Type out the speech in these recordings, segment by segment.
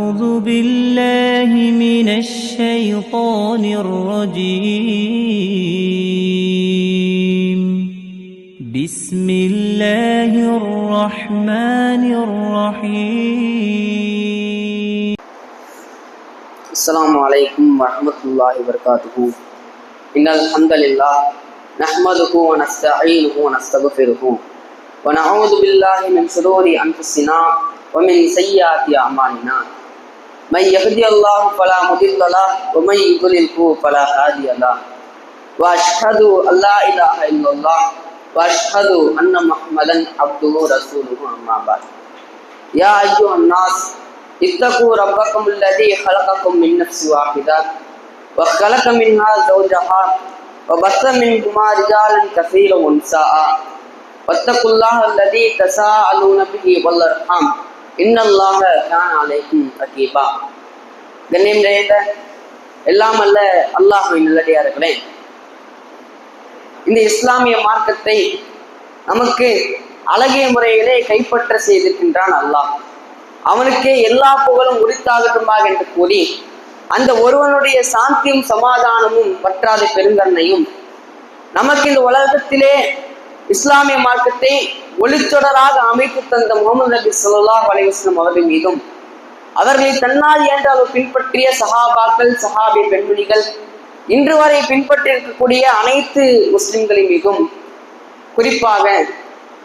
أعوذ بالله من الشيطان الرجيم بسم الله الرحمن الرحيم السلام عليكم ورحمة الله وبركاته. إن الحمد لله نحمده ونستعينه ونستغفره ونعوذ بالله من شرور أنفسنا ومن سيئات أعمالنا. من يهدي الله فلا مضل له ومن يضلل فلا هادي له. وأشهد أن لا إله إلا الله وأشهد أن محمدا عبده ورسوله. أما بعد. يا أيها الناس اتقوا ربكم الذي خلقكم من نفس واحدة وخلق منها زوجها وبث منهما رجالا كثيرا ونساء واتقوا الله الذي تساءلون به والأرحام إن الله كان عليكم رقيبا. கண்ணியம் நிறைந்த எல்லாம் அல்ல அல்லாஹ்வின் நல்லடியார்களே, இந்த இஸ்லாமிய மார்க்கத்தை நமக்கு அழகிய முறையிலே கைப்பற்ற செய்திருக்கின்றான் அல்லாஹ். அவனுக்கே எல்லா புகழும் உரித்தாகட்டுமாக என்று கூறி, அந்த ஒருவனுடைய சாந்தியும் சமாதானமும் பற்றாத பெருங்கண்ணையும் நமக்கு இந்த உலகத்திலே இஸ்லாமிய மார்க்கத்தை ஒளிச்சொடராக அமைத்து தந்த முகமது நபி ஸல்லல்லாஹு அலைஹி வஸல்லம் அவர்கள் மீதும், அவர்களை தன்னால் இயன்ற அவர் பின்பற்றிய சஹாபாக்கள், சஹாபி பெண்மணிகள், இன்று வரை பின்பற்றி இருக்கக்கூடிய அனைத்து முஸ்லிம்களின் மீதும், குறிப்பாக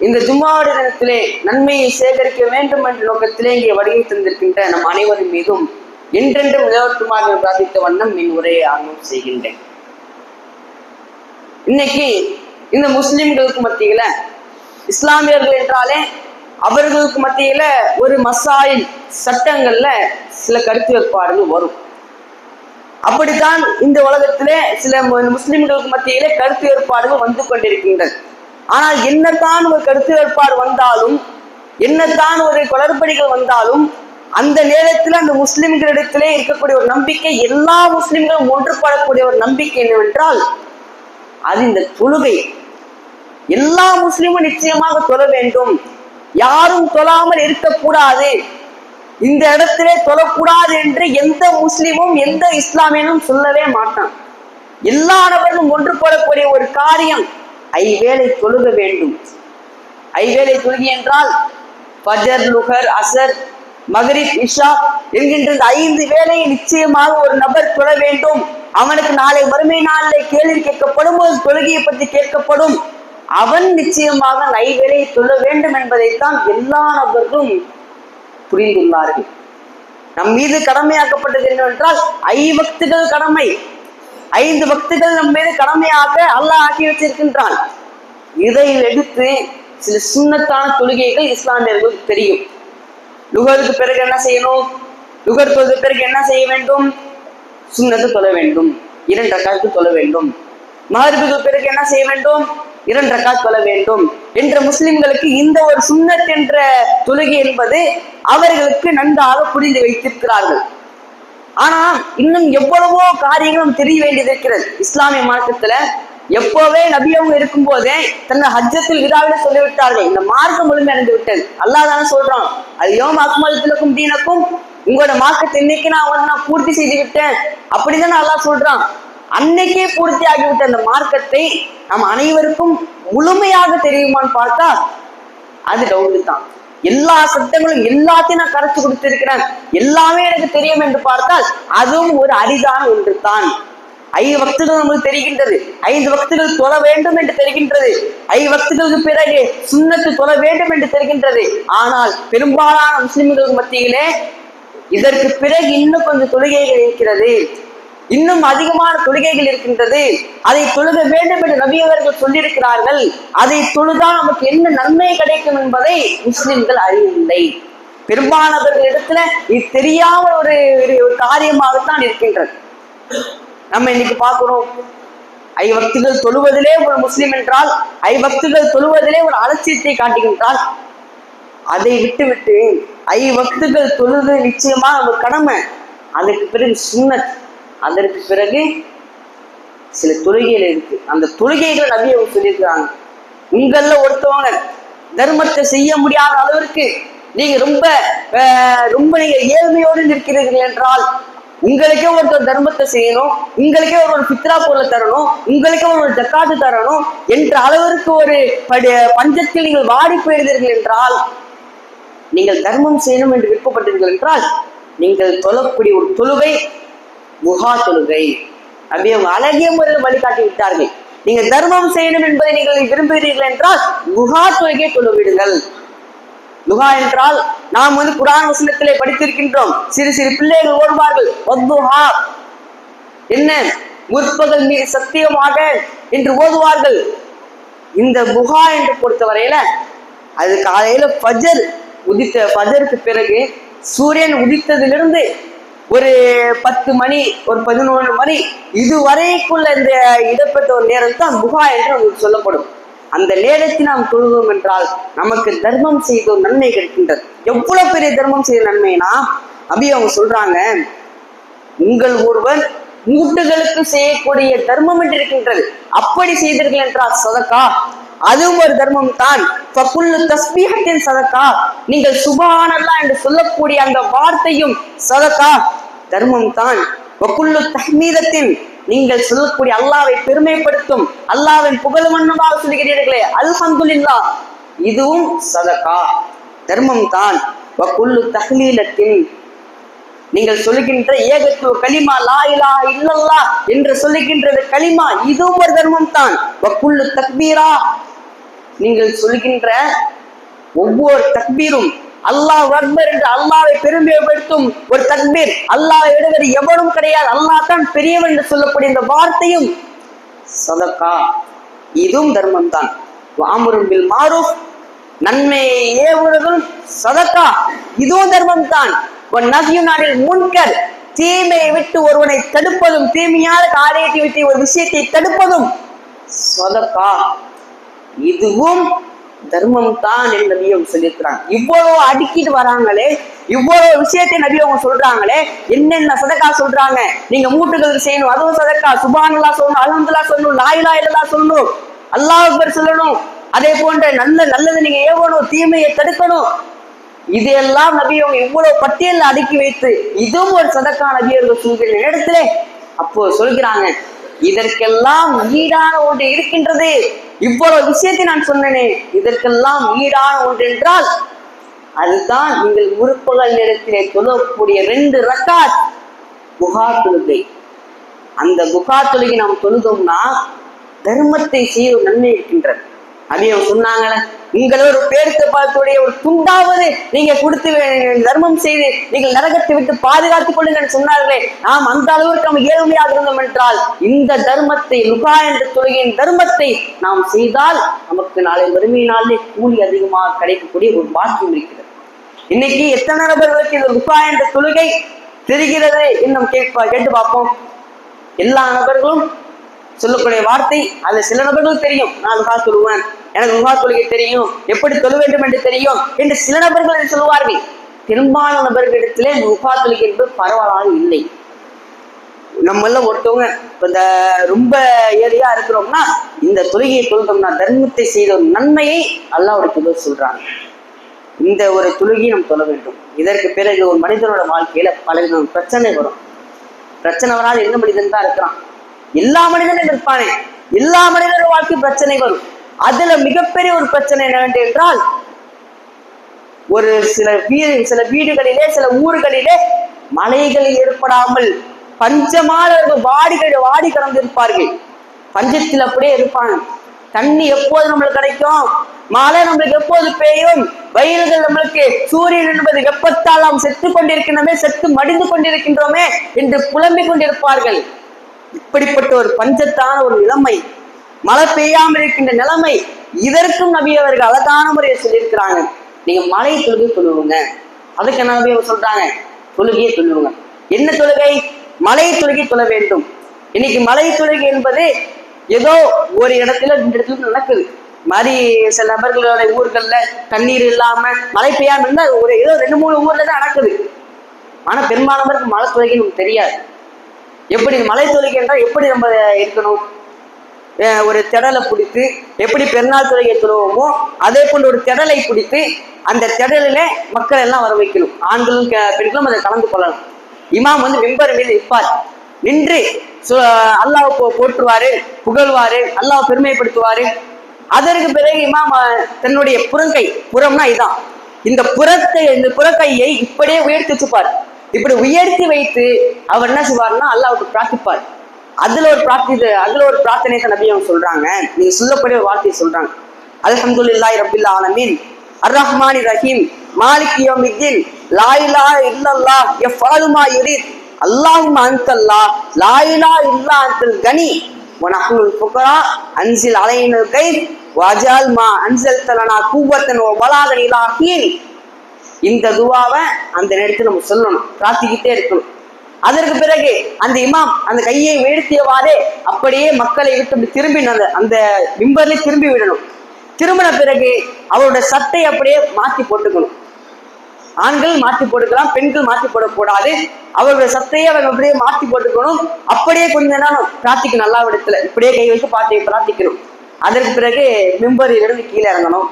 இந்த ஜும்மாவுடைய தினத்திலே நன்மையை சேகரிக்க வேண்டும் என்ற நோக்கத்திலே இங்கே வருகை தந்திருக்கின்ற நம் அனைவரின் மீதும் என்றென்றும் நிலவட்டுமாக பிரார்த்தித்த வண்ணம் என் உரையை ஆரம்பம் செய்கின்றேன். இன்னைக்கு இந்த முஸ்லிம்களுக்கு மத்தியில, இஸ்லாமியர்கள் என்றாலே அவர்களுக்கு மத்தியில ஒரு மசாயில் சட்டங்கள்ல சில கருத்து வேறுபாடுகள் வரும். அப்படித்தான் இந்த உலகத்திலே சில முஸ்லிம்களுக்கு மத்தியிலே கருத்து வேறுபாடுகள் வந்து கொண்டிருக்கின்றன. ஆனால் என்னத்தான் ஒரு கருத்து வேறுபாடு வந்தாலும், என்னத்தான் ஒரு குளறுபடிகள் வந்தாலும், அந்த நேரத்தில் அந்த முஸ்லிம்களிடத்திலே இருக்கக்கூடிய ஒரு நம்பிக்கை, எல்லா முஸ்லிம்களும் ஒன்றுபடக்கூடிய ஒரு நம்பிக்கை என்னவென்றால் அது இந்த தொழுகை. எல்லா முஸ்லிமும் நிச்சயமாக தொழ வேண்டும், யாரும் தொழாமல் இருக்கக்கூடாது, இந்த இடத்திலே தொழக்கூடாது என்று எந்த முஸ்லிமும் எந்த இஸ்லாமியனும் சொல்லவே மாட்டான். எல்லா நபர்களும் ஒன்றுபடக்கூடிய ஒரு காரியம் ஐவேளை தொழுக வேண்டும். ஐவேளை தொழுகை என்றால் ஃபஜர், லுஹர், அசர், மக்ரிப், இஷா என்கின்ற 5 வேளையை நிச்சயமாக ஒரு நபர் தொழ வேண்டும். அவனுக்கு நாளை மறுமை நாளிலே கேள்வி கேட்கப்படும் போது தொழுகையை பற்றி கேட்கப்படும். அவன் நிச்சயமாக ஐவேளையை தொழ வேண்டும் என்பதைத்தான் எல்லா நபர்களும் புரிந்துள்ளார்கள். நம் மீது கடமையாக்கப்பட்டது என்னவென்றால் 5 வக்துகள் கடமை. 5 வக்துகள் நம் மீது கடமையாக அல்லாஹ் ஆக்கி வச்சிருக்கின்றான். இதை எடுத்து சில சுன்னத்தான தொழுகைகள் இஸ்லாமியர்களுக்கு தெரியும். லுகருக்கு பிறகு என்ன செய்யணும்? லுகர் தொழுத பிறகு என்ன செய்ய வேண்டும்? சுன்னத்து தொழ வேண்டும், 2 ரக்காத்து தொழ வேண்டும். மகரிபுக்கு பிறகு என்ன செய்ய வேண்டும்? 2 ரக்காத் தொழ வேண்டும் என்ற முஸ்லிம்களுக்கு இந்த ஒரு சுன்னத் என்ற தொழுகை என்பது அவர்களுக்கு நன்றாக புரிந்து வைத்திருக்கிறார்கள். ஆனா இன்னும் எவ்வளவோ காரியங்களும் தெரிய வேண்டியது இருக்கிறது. இஸ்லாமிய மார்க்கத்துல எப்போவே நபி அவங்க இருக்கும் போதே தன்னை ஹஜ்ஜத்தில் விதாவில சொல்லிவிட்டார்கள், இந்த மார்க்கம் முழுமையடைந்து விட்டது. அல்லாஹ் தானே சொல்றான், அது யோம் அக்மல்துலக்கும் தீனக்கும், உங்களோட மார்க்கத்தை இன்னைக்கு நான் பூர்த்தி செய்து விட்டேன் அப்படிதானே அல்லாஹ் சொல்றான். அன்னைக்கே பூர்த்தி ஆகிவிட்ட அந்த மார்க்கத்தை நம் அனைவருக்கும் முழுமையாக தெரியுமான்னு பார்த்தா அது டவுட் தான். எல்லா சட்டங்களும் எல்லாத்தையும் நான் கரைச்சு கொடுத்திருக்கிறேன், எல்லாமே எனக்கு தெரியும் என்று பார்த்தால் அதுவும் ஒரு அரிதான ஒன்று தான். 5 வக்துகள் நமக்கு தெரிகின்றது, 5 வக்துகள் தொழ வேண்டும் என்று தெரிகின்றது, 5 வக்துகளுக்கு பிறகு சுன்னத்து தொழ வேண்டும் என்று தெரிகின்றது. ஆனால் பெரும்பாலான முஸ்லிம்களுக்கு மத்தியிலே இதற்கு பிறகு இன்னும் கொஞ்சம் தொழுகைகள் இருக்கிறது, இன்னும் அதிகமான தொழுகைகள் இருக்கின்றது, அதை தொழுக வேண்டும் என்று நபி அவர்கள் சொல்லியிருக்கிறார்கள், அதை தொழுதால் நமக்கு என்ன நன்மை கிடைக்கும் என்பதை முஸ்லிம்கள் அறியவில்லை. பெரும்பாலானவர்கள் இடத்துல இது தெரியாமல் ஒரு காரியமாகத்தான் இருக்கின்றது. நம்ம இன்னைக்கு பார்க்கிறோம், 5 வக்துகள் தொழுவதிலே ஒரு முஸ்லிம் என்றால் 5 வக்துகள் தொழுவதிலே ஒரு அலட்சியத்தை காட்டுகின்றால், அதை விட்டு 5 வக்துகள் தொழுது நிச்சயமா ஒரு கடமை, அதற்கு பிறகு சுன்னத், அதற்கு பிறகு சில தொழுகைகள் இருக்கு. அந்த தொழுகைகள் நபி அவங்க சொல்லியிருக்கிறாங்க. உங்கள ஒருத்தவங்க தர்மத்தை செய்ய முடியாத அளவிற்கு நீங்க ரொம்ப ரொம்ப நீங்க ஏழ்மையோடு நிற்கிறீர்கள் என்றால் உங்களுக்கே ஒரு தர்மத்தை செய்யணும், உங்களுக்கே ஒரு பித்ரா பொருளை தரணும், உங்களுக்கே ஒரு ஜக்காத்து தரணும் என்ற அளவிற்கு ஒரு பஞ்சத்தில் நீங்கள் வாடி போயிருந்தீர்கள் என்றால், நீங்கள் தர்மம் செய்யணும் என்று விருப்பப்பட்டீர்கள் என்றால் நீங்கள் தொழக்கூடிய ஒரு தொழுகை குஹா தொழுகை. அப்படி அவங்க அழகிய முறையில் வழிகாட்டி விட்டார்கள். நீங்க தர்மம் செய்யணும் என்பதை நீங்கள் விரும்புகிறீர்கள் என்றால் குஹா தொழுகை தொழுவிடுங்கள். துஹா என்றால் நாம் குர்ஆன் வசனத்திலே படித்திருக்கின்றோம். சிறு சிறு பிள்ளைகள் ஓடுவார்கள், என்ன முற்பகல் மீது சத்தியமாக என்று ஓதுவார்கள். இந்த புகா என்று பொறுத்தவரையில அது காலையில ஃபஜருக்கு பிறகு சூரியன் உதித்ததிலிருந்து ஒரு 10 மணி ஒரு 11 மணி இதுவரைக்குள்ள இந்த இடப்பட்ட ஒரு நேரம் தான் புகா என்று சொல்லப்படும். அந்த நேரத்தில் நாம் தொழுவோம் என்றால் நமக்கு தர்மம் செய்த நன்மை கிடைக்கின்றது. எவ்வளவு பெரிய தர்மம் செய்த நன்மைனா அப்படி அவங்க சொல்றாங்க, உங்கள் ஒருவர் மூட்டுகளுக்கு செய்யக்கூடிய தர்மம் என்று இருக்கின்றது. அப்படி செய்தீர்கள் என்றால் சதக்கா, அதுவும் ஒரு தர்மம் தான். தஸ்பீஹத்தின் சதக்கா, நீங்கள் சுப்ஹானல்லாஹ் என்று சொல்லக்கூடிய அந்த வார்த்தையும் சதக்கா தர்மம் தான். தஹ்மீதத்தின், நீங்கள் சொல்லக்கூடிய அல்லாஹ்வை பெருமைப்படுத்தும் அல்லாஹ்வின் புகழ்மன்னமாக சொல்கிறீர்களே அல்ஹம்துலில்லாஹ், இதுவும் சதகா தர்மம் தான். தஹ்லீலத்தின், நீங்கள் சொல்லுகின்ற ஏகத்துவ கலிமா லா இலாஹ இல்லல்லாஹ் என்று சொல்லுகின்றது கலிமா, இதுவும் ஒரு தர்மம் தான். தக்பீரா, நீங்கள் சொல்லுகின்ற ஒவ்வொரு தக்பீரும் அல்லாஹ் அக்பர் என்று அல்லாஹ்வை பெருமைப்படுத்தும் ஒரு தக்பீர், அல்லாஹ்வை விட எவரும் கிடையாது, அல்லாஹ் தான் பெரியவன் என்று சொல்லக்கூடிய இந்த வார்த்தையும் சதகா, இதுவும் தர்மம் தான். வஅம்ருன் பில் மாரூஃப், நன்மையை ஏவுவதும் சதகா, இதுவும் தர்மம் தான். நஹ்யுன் அனில் முன்கர், தீமையை விட்டு ஒருவனை தடுப்பதும், தீமையான காரியத்தை விட்டு ஒரு விஷயத்தை தடுப்பதும் சதகா, இதுவும் தர்மம் தான் என்று நபி அவங்க சொல்லியிருக்கிறாங்க. இவ்வளவு அடுக்கிட்டு வராங்களே, இவ்வளவு விஷயத்தை நபி அவங்க சொல்றாங்களே, என்னென்ன சதக்கா சொல்றாங்க. நீங்க மூட்டுகளுக்கு செய்யணும், அதுவும் சதக்கா. சுப்ஹானல்லாஹ் சொல்லணும், அல்ஹம்துலில்லாஹ் சொல்லணும், லா இலாஹ இல்லல்லாஹ் சொல்லணும், அல்லாஹ் அக்பர் சொல்லணும். அதே போன்ற நல்லது நீங்க ஏவணும், தீமையை தடுக்கணும். இதெல்லாம் நபி அவங்க இவ்வளவு பட்டியல் அடுக்கி வைத்து இதுவும் ஒரு சதக்கா நபி அவர்கள் சொல்கிற இடத்துல அப்போ சொல்கிறாங்க, இதற்கெல்லாம் ஈடான ஒன்று இருக்கின்றது. இவ்வளவு விஷயத்தை நான் சொன்னேனே, இதற்கெல்லாம் ஈடான ஒன்று என்றால் அதுதான் நீங்கள் முற்பகல் நேரத்திலே தொழக்கூடிய 2 ரக்காத் புகா தொழுகை. அந்த புகா தொழுகை நாம் தொழுதோம்னா தர்மத்தை செய்ய நன்மை இருக்கின்றது. அப்படி அவங்க சொன்னாங்களே, உங்கள ஒரு பேருக்கு பார்க்கக்கூடிய ஒரு துண்டாவது நீங்க கொடுத்து தர்மம் செய்து நீங்கள் நரகத்தை விட்டு பாதுகாத்துக் கொள்ளுங்கள் சொன்னார்களே, நாம் அந்த அளவிற்கு நம்ம ஏழ்மையாக இருந்தோம் என்றால் இந்த தர்மத்தை, லுகா என்ற தொழுகையின் தர்மத்தை நாம் செய்தால் நமக்கு நாளை வறுமை நாளிலே கூலி அதிகமாக கிடைக்கக்கூடிய ஒரு பாக்கியம் இருக்கிறது. இன்னைக்கு எத்தனை நபர்களுக்கு இந்த லுகா என்ற தொழுகை தெரிகிறது இன்னும் கேட்டு பார்ப்போம். எல்லா நபர்களும் சொல்லக்கூடிய வார்த்தை அது சில நபர்கள் தெரியும், நான் லுகா சொல்லுவேன், எனக்கு லுகா தொழுகை தெரியும், எப்படி தொழ வேண்டும் என்று தெரியும் என்று சில நபர்கள் சொல்லுவார்கள். பெரும்பாலான நபர்களிடத்திலே லுகா தொழுகை என்பது பரவலாக இல்லை. நம்மள ஒருத்தவங்க இப்ப இந்த ரொம்ப ஏரியா இருக்கிறோம்னா இந்த தொழுகையை தொழுதோம்னா தர்மத்தை செய்த ஒரு நன்மையை அல்லாஹ்வுடைய தூதர் சொல்றாங்க. இந்த ஒரு தொழுகையை நம்ம தொழ வேண்டும். இதற்கு பிறகு ஒரு மனிதனோட வாழ்க்கையில பல பிரச்சனை வரும். பிரச்சனை வராது எந்த மனிதன் தான் இருக்கிறான், எல்லா மனிதனும் இருப்பானே, எல்லா மனிதனோட வாழ்க்கை பிரச்சனை வரும். அதுல மிகப்பெரிய ஒரு பிரச்சனை என்ன என்றால், ஒரு சில வீடுகளிலே சில ஊர்களிலே மலைகளில் ஏற்படாமல் பஞ்சமானவர்கள் வாடி கடந்திருப்பார்கள். பஞ்சத்தில் அப்படியே இருப்பாங்க. தண்ணி எப்போது நம்மளுக்கு கிடைக்கும், மழை நம்மளுக்கு எப்போது பெய்யும், வயல்கள் நம்மளுக்கு சூரியன் என்பது வெப்பத்தால் நாம் செத்து கொண்டிருக்கின்றோமே, செத்து மடிந்து கொண்டிருக்கின்றோமே என்று புலம்பிக் கொண்டிருப்பார்கள். இப்படிப்பட்ட ஒரு பஞ்சத்தான ஒரு நிலைமை, மழை பெய்யாமல் இருக்கின்ற நிலைமை, இதற்கும் நபி அவர்கள் அழகான முறையை சொல்லியிருக்கிறாங்க. நீங்க மலை தொழுகை தொழுவுங்க. அதுக்கு என்ன நபி அவங்க சொல்றாங்க, தொழுகையை தொழுவுங்க. என்ன தொழுகை? மலை தொழுகை தொழ வேண்டும். இன்னைக்கு மலை தொழுகை என்பது ஏதோ ஒரு இடத்துல 2 இடத்துல நடக்குது மாதிரி. சில நபர்களோட ஊர்கள்ல தண்ணீர் இல்லாம மழை பெய்யாம இருந்தா ஏதோ 2-3 ஊர்ல தான் நடக்குது. ஆனா பெரும்பாலானவருக்கு மலை தொழுகை நமக்கு தெரியாது. எப்படி மலை தொழுகை என்றால் எப்படி நம்ம இருக்கணும், ஒரு திடலை பிடித்து எப்படி பெருநாள் தொழுகை தொழுவோமோ அதே போன்று ஒரு திடலை பிடித்து அந்த திடலில மக்கள் எல்லாம் வர வைக்கணும். ஆண்களும் பெண்களும் அதை கலந்து கொள்ளணும். இமாம் வந்து மிம்பர் மீது நிற்பார். நின்று அல்லாஹ் போற்றுவாரு, புகழ்வாரு, அல்லாஹ் பெருமைப்படுத்துவாரு. அதற்கு பிறகு இமாம் தன்னுடைய புறம்னா இதான், இந்த புறக்கையை இப்படியே உயர்த்தி வச்சுப்பார். இப்படி உயர்த்தி வைத்து அவர் என்ன செய்வார்னா அல்லாஹ்வுக்கு பிரார்த்திப்பார். அதுல ஒரு பிரார்த்தனை தான் நபி அவங்க சொல்றாங்க. நீங்க சொல்லக்கூடிய ஒரு வார்த்தையை சொல்றாங்க, அல்ஹம்துலில்லாஹி ரப்பில் ஆலமீன் அர்-ரஹ்மானி ரஹீம் மாலிகி யௌமித்தீன் லா இலாஹா இல்லல்லாஹ் யஃஅலு மா யுரீத் அல்லாஹும்ம அன்தல்லாஹ் லா இலாஹா இல்லா அன்தல் கனி வ நஹ்னுல் ஃபுகரா அன்சில் அலைனல் கைத் வஜால் மா அன்சல்த லனா குவத்தன் வ பலாகன் இலா ஹீன். இந்த துஆவை அந்த நேரத்தில் நம்ம சொல்லணும், பிரார்த்திக்கிட்டே இருக்கணும். அதற்கு பிறகு அந்த இமாம் அந்த கையை உயர்த்தியவாறே அப்படியே மக்களை விட்டு திரும்பி அந்த மிம்பர்ல திரும்பி விடணும். திரும்பின பிறகு அவருடைய சட்டை அப்படியே மாற்றி போட்டுக்கணும். ஆண்கள் மாற்றி போட்டுக்கலாம், பெண்கள் மாற்றி போடக்கூடாது. அவருடைய சட்டையை அவங்க அப்படியே மாற்றி போட்டுக்கணும். அப்படியே கொஞ்ச நேரம் பிரார்த்திக்கணும், நல்லா இடத்துல இப்படியே கை வச்சு பிரார்த்திக்கணும். அதற்கு பிறகு மிம்பரிலிருந்து கீழே இறங்கணும்.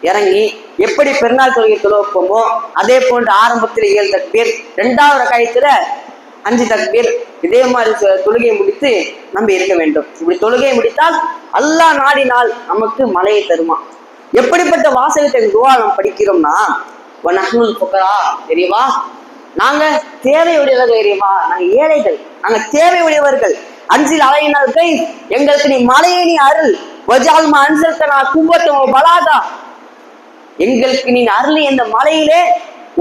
இறங்கி எப்படி பெருநாள் தொழுகை தொழுவோமோ அதே போன்று ஆரம்பத்தில் 7 தக்பீர், 2வது ரக்காயத்துல 5 தக்பீர், இதே மாதிரி தொழுகையை முடித்து நம்ம இருக்க வேண்டும். இப்படி தொழுகையை முடித்தால் அல்லாஹ் நாடினால் நமக்கு மழையை தருமா. எப்படிப்பட்ட வாசகத்தை துஆ நாம் படிக்கிறோம்னா, நஹ்னுல் ஃபுகரா தெரியுமா, நாங்க தேவையுடையவர்கள் தெரியுமா, நாங்க ஏழைகள், நாங்க தேவையுடையவர்கள். அன்சில் அலைனல் கைத் எங்களுக்கு நீ மழையை நீ அருள், வஜால் மா அன்சல்தனா குவத்தன் பலாகா எங்களுக்கு நீ அருளி இந்த மலையிலே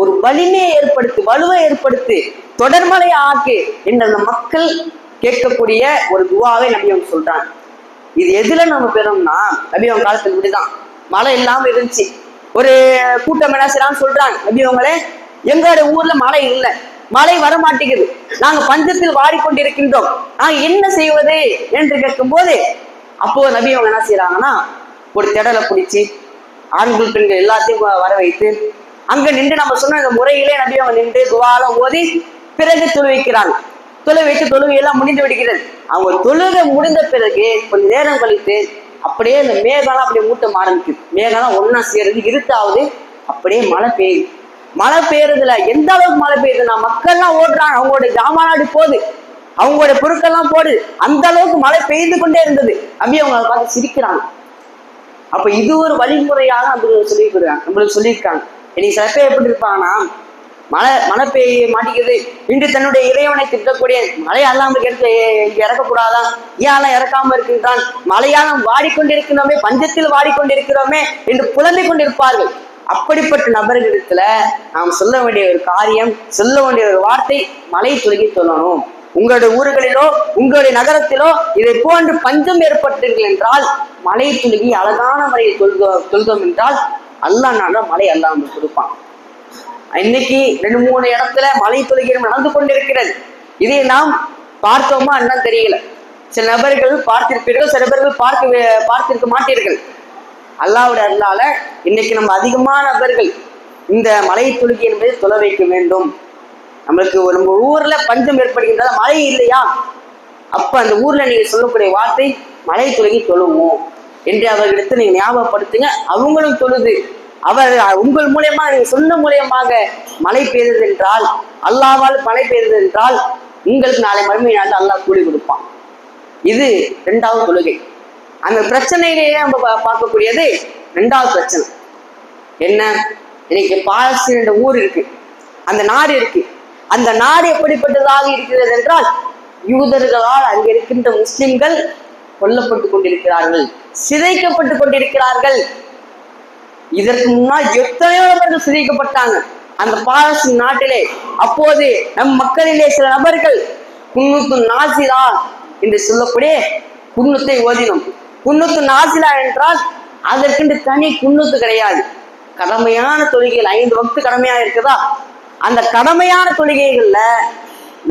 ஒரு வலிமையை வலுவை ஏற்படுத்து, தொடர்மலை ஆக்கு என்ற அந்த மக்கள் கேட்கக்கூடிய ஒரு துஆவை நபி அவங்க சொல்றாங்க. இது எதுல நம்ம பெறோம்னா, நபி அவங்க காலத்துல இப்படிதான் மழை இல்லாம இருந்துச்சு. ஒரு கூட்டம் என்ன செய்யறான்னு சொல்றாங்க, நபி அவங்களே எங்களோட ஊர்ல மழை இல்லை, மழை வரமாட்டேங்குது, நாங்க பஞ்சத்தில் வாடிக்கொண்டிருக்கின்றோம், நாங்க என்ன செய்வது என்று கேட்கும் போது அப்போ நபி அவங்க என்ன செய்யறாங்கன்னா ஒரு திடலை பிடிச்சி ஆண்கள் பெண்கள் எல்லாத்தையும் வர வைத்து அங்க நின்று நம்ம சொன்ன இந்த முறையிலே நபி அவங்க நின்று துஆலாம் ஓதி பிறகு தொழுவிக்கிறாங்க. வைத்து தொழுகையெல்லாம் முடிந்து விடுகிறது. அவங்க தொழுகை முடிந்த பிறகு கொஞ்ச நேரம் கழித்து அப்படியே இந்த மேகலாம் அப்படியே மூட்டம் ஆரம்பிக்குது. மேகலாம் ஒன்னா சேருது, இருட்டாவது, அப்படியே மழை பெய்யுது. மழை பெய்யறதுல எந்த அளவுக்கு மழை பெய்யுதுன்னா மக்கள்லாம் ஓடுறாங்க, அவங்களுடைய ஜாமானாடி போகுது, அவங்களுடைய பொருட்கள்லாம் போடுது, அந்த அளவுக்கு மழை பெய்து கொண்டே இருந்தது. அப்படி அவங்க அதை பார்த்து சிரிக்கிறாங்க. அப்ப இது ஒரு வழிமுறையாக நம்மளுக்கு சொல்லியிருக்காங்க. இன்னைக்கு சில பேர் எப்படி இருப்பாங்கன்னா, மழை பெய்ய மாட்டேங்குது இன்று தன்னுடைய இறைவனை திட்டக்கூடிய, மழை அல்லாமல் இங்க இறக்கக்கூடாதான், ஏன் இறக்காம இருக்கின்றான், மழையால் வாடிக்கொண்டிருக்கிறோமே, பஞ்சத்தில் வாடிக்கொண்டிருக்கிறோமே என்று புலம்பிக் கொண்டிருப்பார்கள். அப்படிப்பட்ட நபர்களிடத்துல நாம் சொல்ல வேண்டிய ஒரு காரியம், சொல்ல வேண்டிய ஒரு வார்த்தை, மழை தொழுகை சொல்லணும். உங்களுடைய ஊர்களிலோ உங்களுடைய நகரத்திலோ இதை போன்று பஞ்சம் ஏற்பட்டீர்கள் என்றால் மழை தொழுகை அழகான முறையில் தொழுதோம் என்றால் அல்லாஹ் நாட மழை அல்லாஹ் நமக்கு கொடுப்பான். இன்னைக்கு 2-3 இடத்துல மழை தொழுகை நடந்து கொண்டிருக்கிறது. இதை நாம் பார்த்தோமா என்னன்னு தெரியல. சில நபர்கள் பார்த்திருப்பீர்கள், சில நபர்கள் பார்த்திருக்க மாட்டீர்கள். அல்லாஹ்வுடைய அருளால இன்னைக்கு நம்ம அதிகமான நபர்கள் இந்த மழை தொழுகை என்பதை தொழ வைக்க வேண்டும். நம்மளுக்கு நம்ம ஊர்ல பஞ்சம் ஏற்படுகின்றதா, மழை இல்லையா, அப்ப அந்த ஊர்ல நீங்க சொல்லக்கூடிய வார்த்தை மழை தொழுகை தொழுவோம் என்று அவர்களிடத்து நீங்க ஞாபகப்படுத்துங்க. அவங்களும் தொழுது உங்கள் மூலியமா நீங்க சொன்ன மூலியமாக மழை பெய்தது என்றால், அல்லாஹ்வால் மழை பெய்தது என்றால் உங்களுக்கு நாளை மறுமை நாள் அல்லாஹ் கூலி கொடுப்பான். இது 2வது தொழுகை. அந்த பிரச்சனையிலேயே நம்ம பார்க்கக்கூடியது 2வது பிரச்சனை என்ன, இன்னைக்கு பாலஸ்தீன் என்ற ஊர் இருக்கு, அந்த நாடு இருக்கு. அந்த நாடு எப்படிப்பட்டதாக இருக்கிறது என்றால், யூதர்களால் அங்கே இருக்கின்ற முஸ்லிம்கள் கொல்லப்பட்டு கொண்டிருக்கிறார்கள், சிதைக்கப்பட்டு கொண்டிருக்கிறார்கள். இதற்கு முன்னால் எத்தனையோ நபர்கள் சிதைக்கப்பட்டாங்க அந்த பாலஸ்தீன் நாட்டிலே. அப்போது நம் மக்களிலே சில நபர்கள் குன்னூத்து நாசிலா என்று சொல்லக்கூடிய குன்னூத்தை ஓதினோம். குன்னூத்து நாசிலா என்றால் அதற்கென்று தனி குன்னூத்து கிடையாது. கடமையான தொழுகைகள் 5 வக்து கடமையா இருக்குதா, அந்த கடமையான தொழுகைகள்ல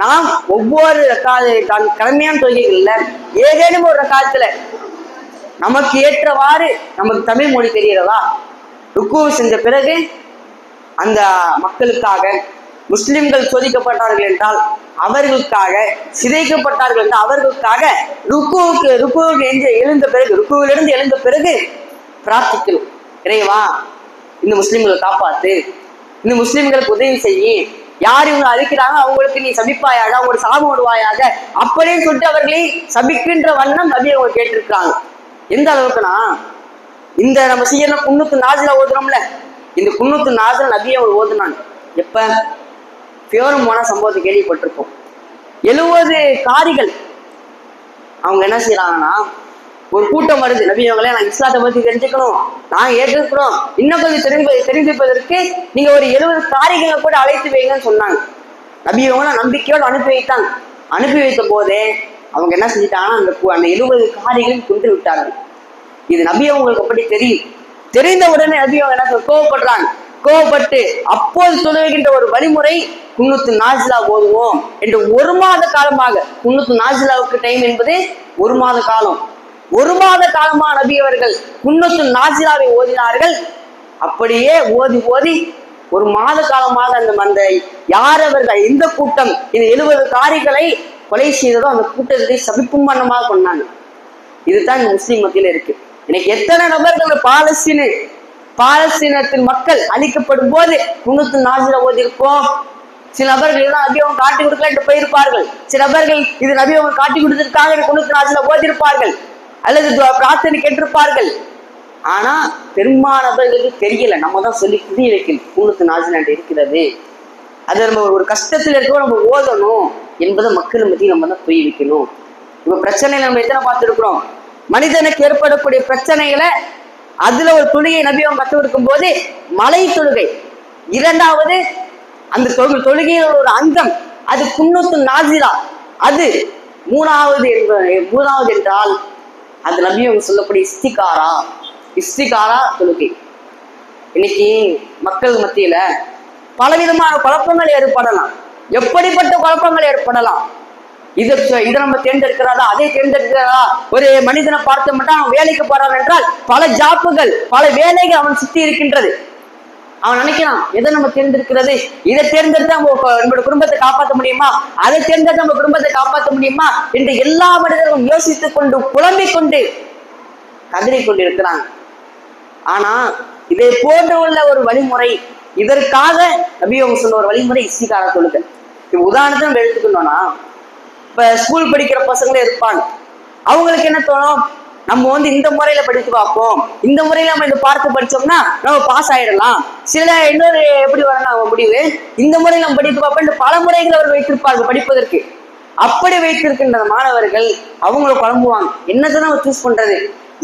நாம் ஒவ்வொரு கடமையான தொழுகைகள்ல ஏதேனும் ஒரு ரக்காத்துல நமக்கு ஏற்றவாறு, நமக்கு தமிழ் மொழி தெரிகிறதா, ருக்கு செஞ்ச பிறகு அந்த மக்களுக்காக முஸ்லிம்கள் சோதிக்கப்பட்டார்கள் என்றால் அவர்களுக்காக, சிதைக்கப்பட்டார்கள் என்று அவர்களுக்காக ருக்குவிலிருந்து எழுந்த பிறகு பிரார்த்திக்கணும். இறைவா, இந்த முஸ்லிம்களை காப்பாத்து, இந்த முஸ்லிம்களுக்கு உதவி செய்யி, யார் இவங்க அழிக்கிறாங்க அவங்களுக்கு நீ சபிப்பாயாக, அவங்களுக்கு சாபம் விடுவாயாக அப்படின்னு சொல்லிட்டு அவர்களை சபிக்கின்ற வண்ணம் நபி அவங்க கேட்டிருக்காங்க. எந்த அளவுக்குன்னா, இந்த நம்ம செய்யணும் குன்னூத்து நாசிலா ஓதுறோம்ல, இந்த குன்னூத்து நாசிலா நபி அவங்க ஓதுனாங்க. எப்ப பியோரம் போன சம்பவத்தை கேள்விப்பட்டிருக்கோம். 70 காரிகள் அவங்க என்ன செய்யறாங்கன்னா, ஒரு கூட்டம் வருது, நபி அவங்களே நாங்க இஸ்லாத்தை பத்தி தெரிஞ்சுக்கணும், நாங்க ஏற்றிருக்கிறோம், இன்னும் கொஞ்சம் தெரிந்திருப்பதற்கு நீங்க ஒரு 70 காரிகளை கூட அழைத்து வைங்கன்னு சொன்னாங்க. நபி அவங்கள நம்பிக்கையோடு அனுப்பி வைத்தாங்க. அனுப்பி வைத்த போதே அவங்க என்ன செஞ்சிட்டாங்கன்னா, அந்த 70 காரிகளையும் கொண்டு விட்டார்கள். இது நபி அவங்களுக்கு அப்படி தெரியும். தெரிந்த உடனே நபி அவங்க என்ன கோவப்படுறாங்க. கோவப்பட்டு அப்போது சொல்லுகின்ற ஒரு வழிமுறை, குன்னூத்து நாசிலா ஓதுவோம் என்று 1 மாத காலமாக, குன்னூத்து நாசிலாவுக்கு டைம் என்பது 1 மாத காலம், 1 மாத காலமா நபி அவர்கள் குன்னூத்து நாசிலாவை ஓதினார்கள். அப்படியே ஓதி 1 மாத காலமாக அந்த யார் அவர்கள், எந்த கூட்டம் இந்த 70 காரிகளை கொலை செய்ததோ அந்த கூட்டத்தை சபிப்பும் வண்ணமாக கொண்டாங்க. இதுதான் இந்த முஸ்லிம் மத்தியில இருக்கு. இன்னைக்கு எத்தனை நபர்கள் பாலஸ்தீனத்தின் மக்கள் அழிக்கப்படும் போது குன்னூத்து நாசிலா ஓதிருப்போம். சில நபர்கள் இதெல்லாம் நபி அவங்க காட்டி கொடுக்கல என்று போயிருப்பார்கள். சில நபர்கள் இது நபி அவங்க காட்டி கொடுத்திருக்காங்க குன்னூத்து நாசிலா ஓதிருப்பார்கள், அல்லது பிரார்த்தனை கேட்டிருப்பார்கள். ஆனா பெரும்பாலானவர்களுக்கு தெரியல. நம்ம தான் சொல்லி புரிய வைக்கணும், குன்னூத்து நாசிலா இருக்கிறது, அது நம்ம ஒரு கஷ்டத்துல இருக்கோ நம்ம ஓதணும் என்பதை மக்கள் மத்தியில் நம்ம தான் புரிய வைக்கணும். இப்ப பிரச்சனைகளை நம்ம எத்தனை பார்த்துருக்கிறோம். மனிதனுக்கு ஏற்படக்கூடிய பிரச்சனைகளை அதுல ஒரு தொழுகை நபி அவங்க கற்றுக் கொடுக்கும் போது மலை தொழுகை, 2வது அந்த தொழுகையில் ஒரு அங்கம் அது குன்னூத்து நாசிலா, அது 3வது என்றால் அது நபி அவங்க சொல்லக்கூடிய இஸ்திகாரா தொழுகை. இன்னைக்கு மக்கள் மத்தியில பலவிதமான குழப்பங்கள் ஏற்படலாம். எப்படிப்பட்ட குழப்பங்கள் ஏற்படலாம். இதை நம்ம தேர்ந்தெடுக்கிறதா, அதை தேர்ந்தெடுக்கிறதா. ஒரு மனிதனை பார்த்து மட்டும் அவன் வேலைக்கு போறான் என்றால் பல ஜாப்புகள், பல வேலைகள் அவன் சுத்தி இருக்கின்றது. அவன் நினைக்கிறான், எதை நம்ம தேர்ந்தெடுக்கிறது, இதை தேர்ந்தெடுத்து நம்மளோட குடும்பத்தை காப்பாற்ற முடியுமா, அதை தேர்ந்தெடுத்து நம்ம குடும்பத்தை காப்பாற்ற முடியுமா என்று எல்லா மனிதர்களும் யோசித்துக் கொண்டு புலம்பிக் கொண்டு கதறிக் கொண்டிருக்கிறாங்க. ஆனா இதை போன்ற உள்ள ஒரு வழிமுறை, இதற்காக நபி அவங்க சொன்ன ஒரு வழிமுறை இஸ்திகார தொழுகை. உதாரணத்தை நம்ம எடுத்துக்கணும்னா, இப்ப ஸ்கூல் படிக்கிற பசங்களே இருப்பாங்க. அவங்களுக்கு என்ன தோணும், நம்ம இந்த முறையில படித்து பார்ப்போம், இந்த முறையில நம்ம இந்த பார்த்து படிச்சோம்னா நம்ம பாஸ் ஆயிடலாம். சில இன்னொரு எப்படி வரணும் முடிவு, இந்த முறையில நம்ம படித்து பார்ப்போம் பல முறைகள் அவர் வைத்திருப்பார்கள் படிப்பதற்கு. அப்படி வைத்திருக்கின்ற மாணவர்கள் அவங்கள குழம்புவாங்க, என்னதான் நம்ம சூஸ் பண்றது,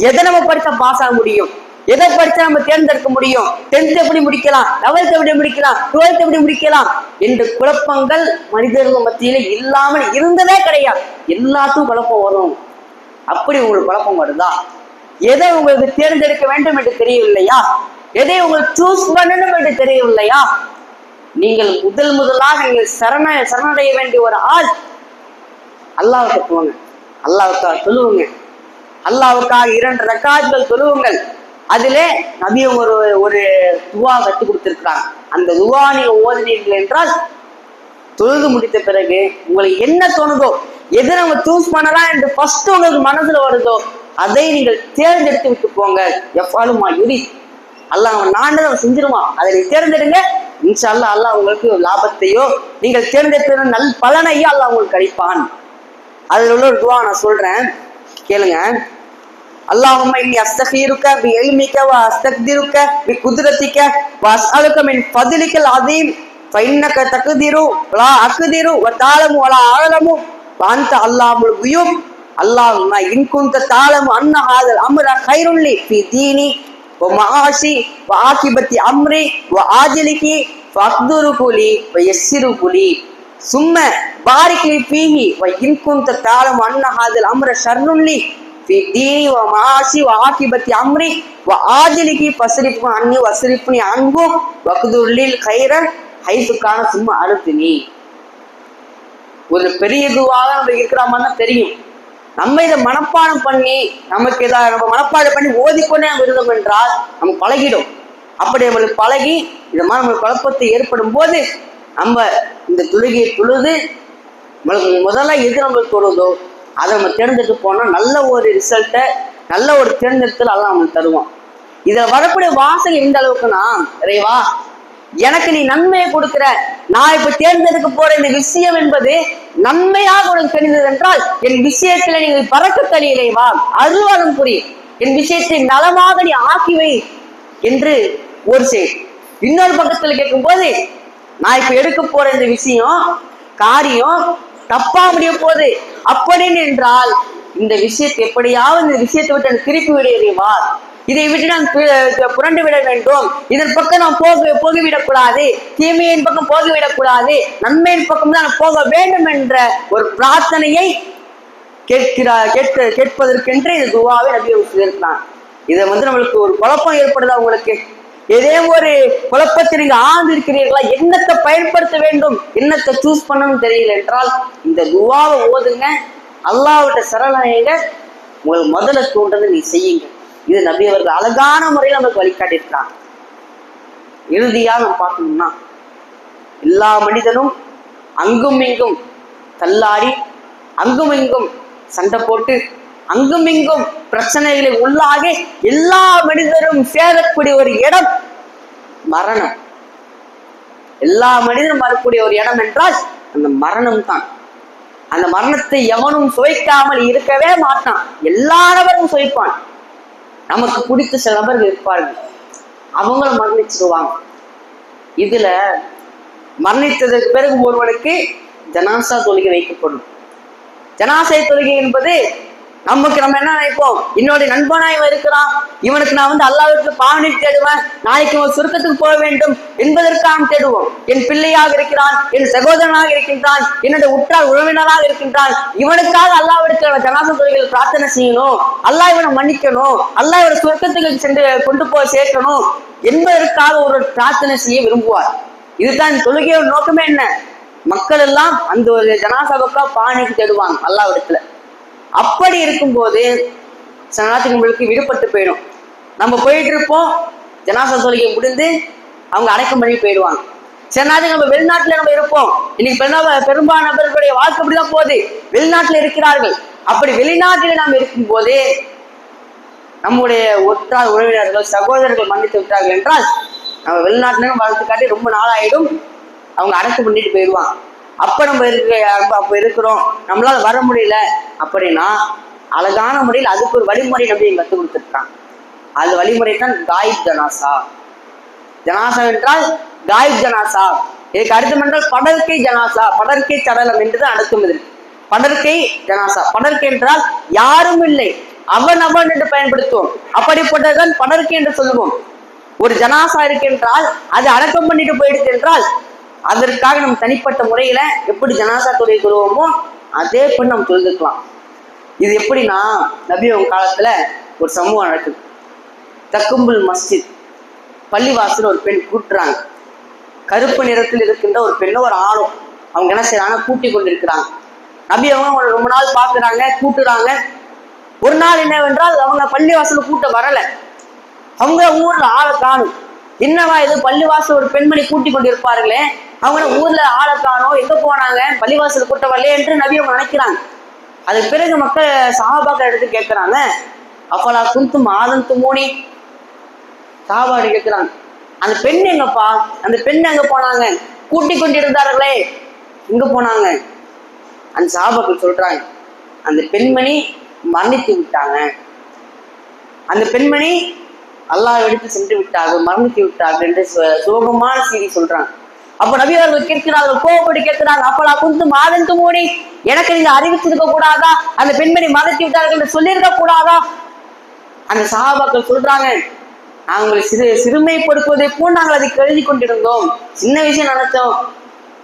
எதை நம்ம படித்தா பாஸ் ஆக முடியும், எதை படிச்சா நம்ம தேர்ந்தெடுக்க முடியும், 10th எப்படி முடிக்கலாம், 11th எப்படி முடிக்கலாம், 12th எப்படி முடிக்கலாம் என்று குழப்பங்கள் மனிதர்கள் மத்தியில இல்லாமல் இருந்ததே கிடையாது. எல்லாத்துக்கும் குழப்பம் வரும். அப்படி உங்களுக்கு குழப்பம் வருதா, எதை உங்களுக்கு தேர்ந்தெடுக்க வேண்டும் என்று தெரியவில்லையா, எதை உங்களுக்கு சூஸ் பண்ணணும் என்று தெரியவில்லையா, நீங்கள் முதலாக நீங்கள் சரணடைய வேண்டிய ஒரு ஆள் அல்லாஹ்வை போங்க, அல்லாஹ்வுக்காக தொழுவுங்க, அல்லாஹ்வுக்காக 2 ரக்காத்துகள் தொழுவுங்கள். அதிலே நபி ஒரு துவா கற்றுக் கொடுத்திருக்கிறாங்க. அந்த துவா நீங்க ஓதினீர்கள் என்றால் தொழுது முடித்த பிறகு உங்களுக்கு என்ன தோணுதோ, எதை நம்ம சூஸ் பண்ணலாம் என்று ஃபர்ஸ்ட் உங்களுக்கு மனசுல வருதோ அதை நீங்கள் தேர்ந்தெடுத்து விட்டு போங்க. எஃபாலுமா யுரி, அல்லாஹ் நாண்டதை செஞ்சிருவான், அதை நீ தேர்ந்தெடுங்க. இன்ஷா அல்லாஹ் அல்லாஹ் உங்களுக்கு லாபத்தையோ நீங்கள் தேர்ந்தெடுத்த நல் பலனையோ அல்லாஹ் உங்களுக்கு அளிப்பான். அதுல உள்ள ஒரு துவா நான் சொல்றேன், கேளுங்க. அல்லாஹும்ம இன்னி அஸ்தகீருக்க பி இல்மிக வ அஸ்தக்திருக்க பி குத்ரத்திக வ அஸ்அலுக மின் ஃபத்லிகல் அதீம் ஃபஇன்னக தக்திரு வலா அக்திரு வ தஅலமு வலா அஅலமு வ அன்த அல்லாஹுல் குயூப். அல்லாஹும்ம இன் குன்த தஅலமு அன்ன ஹாதல் அம்ர கைருன் லி ஃபி தீனி வ மஆஷி வ ஆகிபத்தி அம்ரி வ ஆஜிலிகி ஃபக்துரு லி வ யஸ்ஸிரு லி சும்ம பாரிக் லி ஃபீஹி வ இன் குன்த தஅலமு அன்ன ஹாதல் அம்ர ஷர்ருன் லி في ديني ومعاشي وعاقبة أمري وآجله فاصرفه عني واصرفني عنه واقدر لي الخير حيث كان ثم أردني. ஒரு பெரிய துவாக நம்ம இருக்கிற மாதிரி தான் தெரியும். நம்ம இதை மனப்பாடம் பண்ணி நமக்கு ஏதாவது நம்ம மனப்பாடம் பண்ணி ஓதிக்கொண்டே நம்ம இருந்தோம் என்றால் நம்ம பழகிடும். அப்படி நம்மளுக்கு பழகி இது மாதிரி நம்மளுக்கு குழப்பத்தை ஏற்படும் போது நம்ம இந்த தொழுகையை தொழுது முதல்ல எது நம்மளுக்கு தோணுதோ அதை நம்ம தேர்ந்தெடுத்து போனா நல்ல ஒரு ரிசல்ட்டை, நல்ல ஒரு தேர்ந்தெடுத்தல் எல்லாம் நம்மளுக்கு தருவோம். இதுல வரக்கூடிய வாசல் எந்த அளவுக்குன்னா, இறைவா எனக்கு நீ நன்மையை கொடுக்கிற, நான் இப்ப தேர்ந்தெடுக்க போற இந்த விஷயம் என்பது நன்மையாக உனக்கு தெரிந்தது என்றால் என் விஷயத்துல நீங்கள் பறக்கத்தளி இறைவா, அருள்வாதம் புரி, என் விஷயத்தை நலமாக நீ ஆக்கிவை என்று ஒரு செய்தி. இன்னொரு பக்கத்துல கேட்கும் போது, நான் இப்ப எடுக்க போற இந்த விஷயம் காரியம் தப்பா முடிய போகுது அப்படின்னு என்றால் இந்த விஷயத்தை எப்படியாவது இந்த விஷயத்தை விட்டு எனக்கு திருப்பி விடுவா, இதை விட்டு நான் புரண்டு விட வேண்டும், இதன் பக்கம் நான் போகவிடக்கூடாது, தீமையின் பக்கம் போகவிடக்கூடாது, நன்மையின் பக்கம் தான் போக வேண்டும் என்ற ஒரு பிரார்த்தனையை கேட்பதற்கென்று இந்த துவாவை நபி சொல்லியிருக்கிறான். இதை நம்மளுக்கு ஒரு குழப்பம் ஏற்படுதா? உங்களுக்கு ஏதே ஒரு குழப்பத்தை நீங்க ஆழ்ந்து இருக்கிறீர்களா? என்னத்தை பயன்படுத்த வேண்டும், என்னத்தை சூஸ் பண்ணணும்னு தெரியல என்றால் இந்த துவாவை ஓதுங்க, அல்லாஹ்விட்ட சரணடைங்க, உங்களுக்கு முதல்ல தோன்றதை நீ செய்யுங்க. இது நபி அவர்கள் அழகான முறையில் நமக்கு வழிகாட்டியிருக்கிறாங்க. இறுதியாக நம்ம பார்க்கணும்னா, எல்லா மனிதனும் அங்கும் இங்கும் தள்ளாடி, அங்கும் இங்கும் சண்டை போட்டு, அங்கும் இங்கும் பிரச்சனைகளை உள்ளாக எல்லா மனிதரும் சேரக்கூடிய ஒரு இடம் மரணம். எல்லா மனிதனும் வரக்கூடிய ஒரு இடம் என்றால் அந்த மரணம் தான். அந்த மரணத்தை எவனும் சுவைக்காமல் இருக்கவே மாட்டான், எல்லா நபரும் சுவைப்பான். நமக்கு பிடித்த சில நபர்கள் இருப்பார்கள், அவங்களும் மரணிச்சிருவாங்க. இதுல மரணித்ததற்கு பிறகு ஒருவனுக்கு ஜனாசா தொழுகை வைக்கப்படும். ஜனாசை தொழுகை என்பது நம்ம என்ன நினைப்போம், என்னுடைய நண்பனா இவன் இருக்கிறான், இவனுக்கு நான் அல்லாஹ்வுக்கு பாவனை தேடுவேன், நாளைக்கு இவன் சுருக்கத்துக்கு போக வேண்டும் என்பதற்காக தேடுவோம். என் பிள்ளையாக இருக்கிறான், என் சகோதரனாக இருக்கின்றான், என்னுடைய உற்றார் உறவினராக இருக்கின்றான், இவனுக்காக அல்லாஹ்விற்கு ஜனாசா தொழுகையில் பிரார்த்தனை செய்யணும், அல்லாஹ் இவனை மன்னிக்கணும், அல்லாஹ் இவனை சுருக்கத்துக்கு சென்று கொண்டு போய் சேர்க்கணும் என்பதற்காக ஒரு பிரார்த்தனை செய்ய விரும்புவார். இதுதான் தொழுகையோட நோக்கமே. என்ன, மக்கள் எல்லாம் அந்த ஒரு ஜனாசாவுக்காக பாவனைக்கு தேடுவாங்க அல்லாஹ்விடத்துல. அப்படி இருக்கும்போது சில நேரத்துக்கு நம்மளுக்கு விடுபட்டு போயிடும். நம்ம போயிட்டு இருப்போம், ஜனாசா தொழுகை முடிந்து அவங்க அடக்கம் பண்ணி போயிடுவாங்க. சில நேரத்துக்கு நம்ம வெளிநாட்டுல நம்ம இருப்போம், இன்னைக்கு பெரும்பாலான நபர்களுடைய வாழ்க்கை அப்படிதான் போகுது, வெளிநாட்டுல இருக்கிறார்கள். அப்படி வெளிநாட்டில நாம் இருக்கும் போது நம்முடைய ஒற்றார் உறவினர்கள் சகோதரர்கள் மன்னித்து விட்டார்கள் என்றால் நம்ம வெளிநாட்டுல வளர்த்து காட்டி ரொம்ப நாளாயிடும், அவங்க அடக்கம் பண்ணிட்டு போயிடுவாங்க. அப்ப நம்ம இருக்கிறோம், நம்மளால வர முடியல அப்படின்னா அழகான முறையில் அதுக்கு ஒரு வழிமுறை நம்பி கற்றுக் கொடுத்துருக்காங்க. அந்த வழிமுறை தான் காயிப் ஜனாசா. ஜனாசா என்றால் காயிப் ஜனாசா. இதுக்கு அர்த்தம் என்றால் படற்கை ஜனாசா, படற்கை சடலம் என்றுதான் அர்த்தம். இது படற்கை ஜனாசா. படற்கை என்றால் யாரும் இல்லை, அவன் என்று பயன்படுத்துவோம். அப்படிப்பட்டதான் படற்கை என்று சொல்லுவோம். ஒரு ஜனாசா இருக்கின்றால் அது அடக்கம் பண்ணிட்டு போயிடுச்சு என்றால் அதற்காக நம்ம தனிப்பட்ட முறையில எப்படி ஜனாசா தொழுகை தொழுவோமோ அதே பண்ணி நம்ம தொழுதுக்கலாம். இது எப்படின்னா, நபி அவங்க காலத்துல ஒரு சமூகம் நடக்குது. தக்கும்புல் மஸ்ஜித் பள்ளிவாசல் ஒரு பெண் கூட்டுறாங்க. கருப்பு நிறத்தில் இருக்கின்ற ஒரு பெண்ணோ ஒரு ஆணும் அவங்க என்ன செய்யறாங்க, கூட்டி கொண்டு இருக்கிறாங்க. நபி அவங்க ரொம்ப நாள் பாக்குறாங்க, கூட்டுறாங்க. ஒரு நாள் என்னவென்றால் அவங்க பள்ளிவாசல் கூட்ட வரல, அவங்க ஊர்ல ஆளை காணும். என்னவா இது, பள்ளிவாசல் ஒரு பெண்மணி கூட்டி கொண்டு இருப்பார்களே, அவங்க ஊர்ல ஆளை காணோம், எங்க போனாங்க, பள்ளிவாசல் கூட்ட வரலையே என்று நபி அவங்க நினைக்கிறாங்க. அதுக்கு பிறகு மக்கள் சஹாபாக்கள் எடுத்து கேட்கிறாங்க, அப்பலா குந்தும் ஆதந்து மூனி, சஹாபாடி கேட்கிறாங்க, அந்த பெண் எங்கப்பா, அந்த பெண் எங்க போனாங்க, கூட்டி கொண்டு இருந்தார்களே எங்க போனாங்க? அந்த சஹாபாக்கள் சொல்றாங்க, அந்த பெண்மணி மரணித்து விட்டாங்க, அந்த பெண்மணி அல்லாஹ் எடுத்து சென்று விட்டார்கள், மரணித்து விட்டார்கள் என்று சோகமான செய்தி சொல்றாங்க. அப்ப நபி அவர்கள் கேட்கிறார்கள், கோபப்பட்டு கேட்கிறாங்க, அப்பலா குந்து மாதந்து மூடி, எனக்கு நீங்க அறிவிச்சிருக்க கூடாதா, அந்த பெண்மணி மரணித்து விட்டார்கள் என்று சொல்லியிருக்க கூடாதா? அந்த சஹாபாக்கள் சொல்றாங்க, நாங்கள் சிறுமைப்படுத்துவதை போல் நாங்கள் அதை கருதி கொண்டிருந்தோம், சின்ன விஷயம் நினைச்சோம்,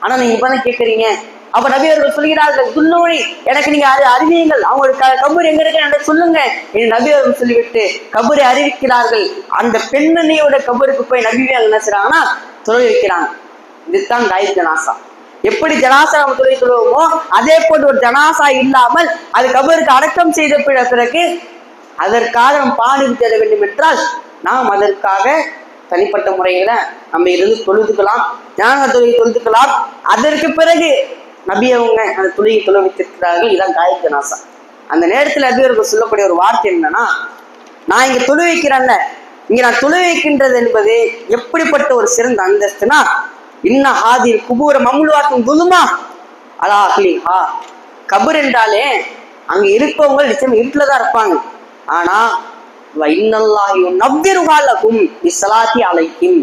ஆனா நீங்க இப்பதான் கேட்கறீங்க. அப்ப நபி அவர்கள் சொல்கிறார்கள், துல்லூரி, எனக்கு நீங்க அறிவியுங்கள், அவங்களுக்கு கபூர் எங்க இருக்கு என்று சொல்லுங்க என்று நபி அவர்கள் சொல்லிவிட்டு கபூரை அறிவிக்கிறார்கள். அந்த பெண்மணியோட கபூருக்கு போய் நபிவே என்ன செய்றாங்கன்னா தொலை வைக்கிறாங்க. இதுதான் காயிப் ஜனாசா. எப்படி ஜனாசா நம்ம தொலை சொல்லுவோமோ அதே போன்று ஒரு ஜனாசா இல்லாமல் அது கபூருக்கு அடக்கம் செய்த பிறகு அதற்காக நம்ம பாடி தேட வேண்டும் என்றால் நாம் அதற்காக தனிப்பட்ட முறையில நம்ம இருந்து தொழுதுக்கலாம், ஜனாசா தொழுகை தொழுதுக்கலாம். அதற்கு பிறகு நபி அவங்க அந்த தொழுகை தொழுவித்திருக்கிறார்கள். இதான் காயிப் ஜனாசா. அந்த நேரத்தில் நபி அவர்கள் சொல்லக்கூடிய ஒரு வார்த்தை என்னன்னா, நான் இங்க தொழுவிக்கிறேன்ல, இங்க நான் தொழுவிக்கின்றது என்பது எப்படிப்பட்ட ஒரு சிறந்த அந்தஸ்துனா, இன்ன ஆதில் குபூர மம்லுவாக்கும் குதுமா அலா அஹ்லிஹா. கபர் என்றாலே அங்க இருப்பவங்க நிச்சயம் இருட்டுலதான் இருப்பாங்க. ஆனா இன்னல்லாஹி நவ்விருஹாலகும் பிஸ்ஸலாத்தி அலைஹிம்.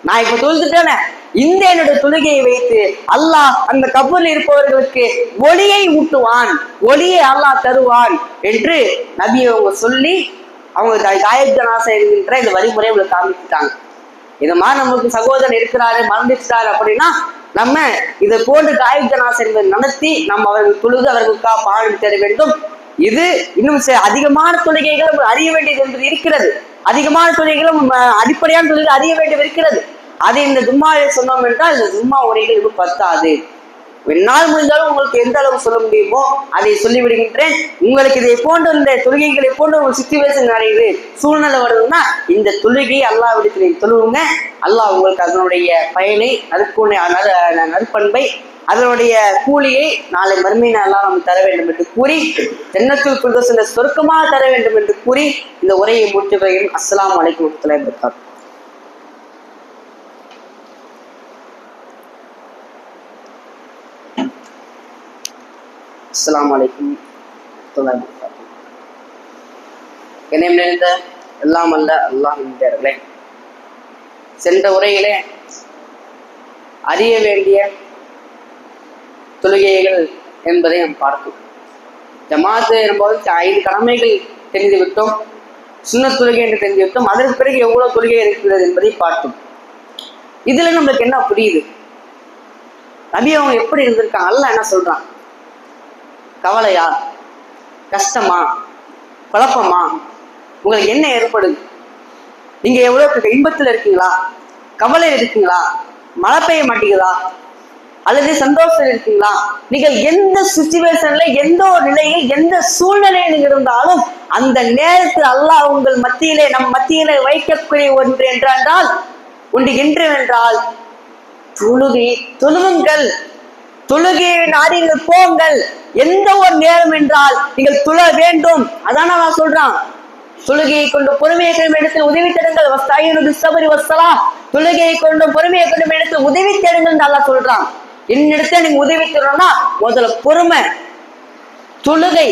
நான் இப்ப தொழுதுட்டேனே, இந்த என்னுடைய தொழுகையை வைத்து அல்லாஹ் அந்த கபூரில் இருப்பவர்களுக்கு ஒளியை ஊட்டுவான், ஒளியை அல்லாஹ் தருவான் என்று நபி அவங்க சொல்லி அவங்க காயிப் ஜனாசா என்கின்ற இந்த வழிமுறை அவங்களுக்கு காமிச்சுட்டாங்க. இது மாதிரி நம்மளுக்கு சகோதரன் இருக்கிறாரு, மறந்துட்டாரு அப்படின்னா நம்ம இதை போன்று காயிப் ஜனாசா என்பதை நடத்தி நம்ம அவர்கள் தொழுது அவர்களுக்காக பாடம் தர வேண்டும். இது இன்னும் அதிகமான தொழுகைகளும் அறிய வேண்டியது என்பது இருக்கிறது. அதிகமான தொழுகைகளும் அடிப்படையான தொழுகை அறிய வேண்டியது இருக்கிறது. அதை இந்த ஜும்மாவை சொன்னோம் என்றால் இந்த ஜும்மா உரைகள் இது பத்தாது. என்னால் முடிந்தாலும் உங்களுக்கு எந்த அளவு சொல்ல முடியுமோ அதை சொல்லிவிடுகின்றேன். உங்களுக்கு இதை போன்ற இந்த தொழுகைகளை போன்ற ஒரு சிச்சுவேஷன் நடக்குது, சூழ்நிலை வருதுன்னா இந்த தொழுகை அல்லாஹ்விடத்தில் தொழுவுங்க. அல்லாஹ் உங்களுக்கு அதனுடைய பயனை, அதுக்குடைய நற்பண்பை, அதனுடைய கூலியை நாளை மறுமையில எல்லாம் நம்ம தர வேண்டும் என்று கூறி, ஜன்னத்துல் ஃபிர்தௌஸில் சொர்க்கமாக தர வேண்டும் என்று கூறி இந்த உரையை முடித்து வருகிறேன். அஸ்ஸலாமு அலைக்கும் வரஹ்மத்துல்லாஹி வபரகாத்துஹு. அஸ்ஸலாமு அலைக்கும் வரஹ்மத்துல்லாஹி வபரகாத்துஹு. என்னை நிறைந்த எல்லாம் அல்ல அல்லாஹ்வின் சென்ற உரையிலே அறிய வேண்டிய தொழுகைகள் என்பதை நாம் பார்த்தோம். ஜமாத்து என்பது 5 கடமைகள் தெரிந்து விட்டோம், சுன்னத் தொழுகை என்று தெரிந்து விட்டோம். அதற்கு பிறகு எவ்வளவு தொழுகை இருக்கிறது என்பதை பார்த்தோம். இதுல நம்மளுக்கு என்ன புரியுது? நபி அவங்க எப்படி இருந்திருக்காங்க? அல்லாஹ் என்ன சொல்றான்? கவலையா, கஷ்டமா, குழப்பமா, உங்களுக்கு என்ன ஏற்படுது? நீங்க எவ்வளவு இன்பத்துல இருக்கீங்களா, கவலையில் இருக்கீங்களா, மழை பெய்ய மாட்டேங்குதா, அல்லது சந்தோஷத்தில் இருக்கீங்களா? நீங்கள் எந்த சிச்சுவேஷன்ல, எந்த ஒரு நிலையில், எந்த சூழ்நிலையில் இருந்தாலும் அந்த நேரத்தில் அல்லாஹ் உங்கள் மத்தியிலே, நம் மத்தியிலே வைக்கக்கூடிய ஒன்று என்றால் ஒன்று என்றால் தொழுவுங்கள், தொழுகையை நாடிகள் போங்கள். எந்த ஒரு நேரம் என்றால் நீங்கள் தொழ வேண்டும். அதான நான் சொல்றான். தொழுகையை கொண்டு பொறுமையை கொண்டும் இடத்தில் உதவி தேடுங்கள். தொழுகையை கொண்டும் பொறுமையை கொண்டும் இடத்தில் உதவி தேடுங்கள் அல்லாஹ் சொல்றான். என்னிடத்துல நீங்க உதவி தரணும்னா முதல்ல பொறுமை, தொழுகை,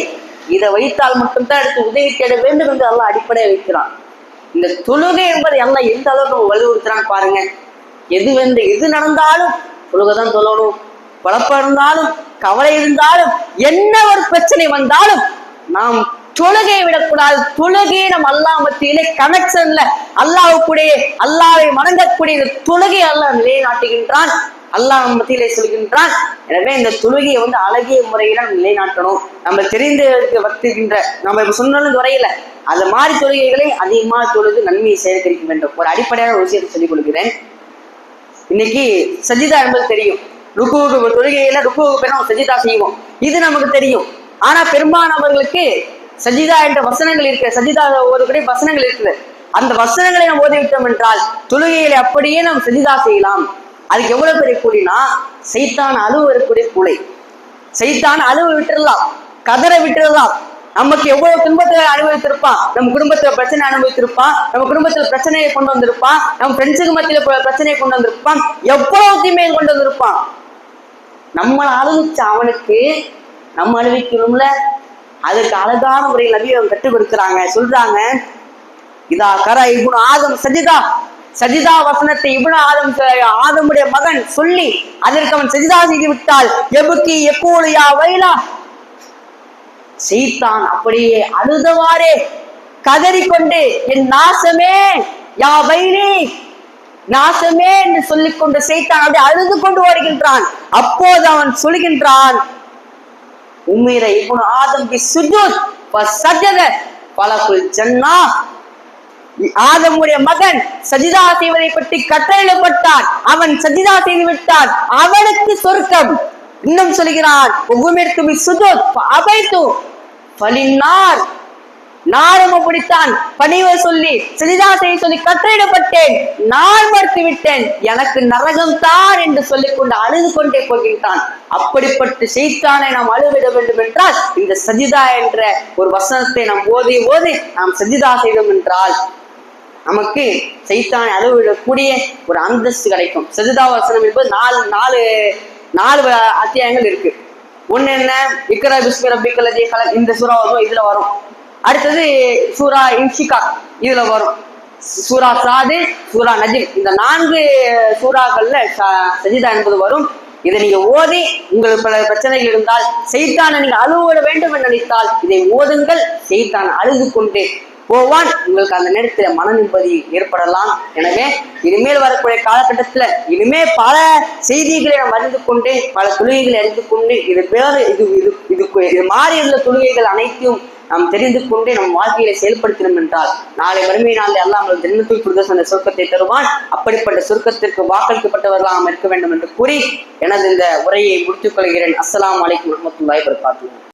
இதை வைத்தால் மட்டும்தான் எடுத்து உதவி தேட வேண்டும் என்று அல்லாஹ் அடிப்படையை வைக்கிறான். இந்த தொழுகை என்பதை எல்லாம் எந்த அளவுக்கு வலியுறுத்துறான்னு பாருங்க. எது நடந்தாலும் தொழுகைதான் தொழணும். குழப்பம் இருந்தாலும், கவலை இருந்தாலும், என்ன ஒரு பிரச்சனை வந்தாலும் நாம் தொழுகையை விடக்கூடாது. தொழுகையை நம் அல்லாஹ் மத்தியிலே கனெக்ஷன்ல அல்லாஹ்வுடைய, அல்லாஹ்வை வணங்கக்கூடிய தொழுகையை அல்லாஹ் நிலைநாட்டுகின்றான். அல்லாஹ் மத்தியிலே சொல்கின்றான். எனவே இந்த தொழுகையை அழகிய முறையில நிலைநாட்டணும். நம்ம தெரிந்து வர்த்துகின்ற, நம்ம இப்ப சொன்ன வரையில அது மாதிரி தொழுகைகளை அதிகமாக தொழுது நன்மையை சேகரிக்க வேண்டும். ஒரு அடிப்படையான ஒரு விஷயத்தை சொல்லிக் கொடுக்கிறேன். இன்னைக்கு சஜிதா என்பது தெரியும். தொழுகையில ருக்குவுக்கு பேர் நம்ம சஜிதா செய்வோம், இது நமக்கு தெரியும். ஆனா பெரும்பாலானவர்களுக்கு சஜிதா என்ற வசனங்கள் இருக்கு, சஜிதா ஓதக்கூடிய வசனங்கள் இருக்குது. அந்த வசனங்களை நாம் ஓதிவிட்டோம் என்றால் தொழுகைகளை அப்படியே நாம் சஜிதா செய்யலாம். அதுக்கு எவ்வளவு பெரிய கூலினா, சைத்தான் அழுவு இருக்கக்கூடிய கூலை. சைத்தான் அழுவு விட்டுடலாம், கதரை விட்டுடலாம். நமக்கு எவ்வளவு துன்பத்தை அனுபவித்திருப்பான், நம்ம குடும்பத்துல பிரச்சனை அனுபவித்திருப்பான், நம்ம குடும்பத்துல பிரச்சனையை கொண்டு வந்திருப்பான், நம்ம ஃப்ரெண்ட்ஸுக்கு மத்தியில பிரச்சனையை கொண்டு வந்திருப்பான், எவ்வளவு தீமையை கொண்டு வந்திருப்பான். நம்மளை அழுவிச்ச அவனுக்கு நம்ம அனுபவிக்கணும்ல. அதுக்கு அழகான முறையில் நபி அவங்க கற்றுக் கொடுக்குறாங்க. சொல்றாங்க, இதா கர இப்னு ஆதம் சஜிதா, சஜிதா வசனத்தை இப்னு ஆதமுடைய மகன் சொல்லி அதற்கு அவன் சஜிதா செய்து விட்டால் எபுக்கி எப்போது யா வைலா, சைத்தான் அப்படியே அழுதவாறே கதறிக்கொண்டு என் நாசமே, யா வைலி, நாசமே என்று சொல்லிக்கொண்டு சைத்தான் அப்படியே அழுது கொண்டு வருகின்றான். அப்போது அவன் சொல்கின்றான், உம்மிர இப்னு ஆதம் பி சுஜூத் ஃபஸஜத ஃபலகுல் ஜன்னா, ஆதமுடைய மகன் சஜிதா செய்வதை பற்றி கட்டளையிடப்பட்டான், அவன் சஜிதா செய்து விட்டான், அவனுக்கு சொர்க்கம். இன்னும் சொல்கிறான், உம்மிர்து பி சுஜூத் ஃபஅபைது ஃபலின்னார், நானும் அப்படித்தான் பணிவை சொல்லி சஜிதா செய்ய சொல்லி கட்டளையிடப்பட்டேன், நான் மறுத்து விட்டேன், எனக்கு நரகம் தான் என்று சொல்லிக் கொண்டு அழுது கொண்டே போகின்றான். அப்படிப்பட்ட ஷைத்தானை நாம் அழுவிட வேண்டும் என்றால் இந்த சஜிதா என்ற ஒரு வசனத்தை நாம் ஓதி நாம் சஜிதா செய்தோம் என்றால் நமக்கு ஷைத்தானை அழுவிடக்கூடிய ஒரு அந்தஸ்து கிடைக்கும். சஜிதா வசனம் என்பது நாலு அத்தியாயங்கள் இருக்கு. ஒண்ணு என்ன, இக்ரா பிஸ்மி ரப்பிக்கல் லதீ கலக், இந்த சூரா வரும், இதுல வரும். அடுத்தது சூரா இன்ஷிகாக், இதுல வரும். சூரா சாது, சூரா நஜிம், இந்த 4 சூறாக்கள்ல சஜிதா என்பது வரும். இதை நீங்க ஓதி உங்களுக்கு பல பிரச்சனைகள் இருந்தால், ஷைத்தானை நீங்க அழுவிட வேண்டும் என்று நினைத்தால் இதை ஓதுங்கள். ஷைத்தான் அழுது கொண்டு போவான். உங்களுக்கு அந்த நேரத்தில் மன நிம்மதி ஏற்படலாம். எனவே இனிமேல் வரக்கூடிய காலகட்டத்துல இனிமே பல செய்திகளை நாம் அறிந்து கொண்டு, பல தொழுகைகளை அறிந்து கொண்டு, இது மாறி உள்ள தொழுகைகள் அனைத்தையும் நாம் தெரிந்து கொண்டு நம் வாழ்க்கையை செயல்படுத்தினோம் என்றால் நாளை வறுமை நாள் எல்லாம் ஜன்னத்துல் ஃபிர்தௌஸ் என்ற சொர்க்கத்தை தருவான். அப்படிப்பட்ட சொர்க்கத்திற்கு வாக்களிக்கப்பட்டவர்களாக நாம் இருக்க வேண்டும் என்று கூறி எனது இந்த உரையை முடித்துக் கொள்கிறேன். அஸ்ஸலாமு அலைக்கும் வரஹ்மத்துல்லாஹி வபரகாத்துஹு.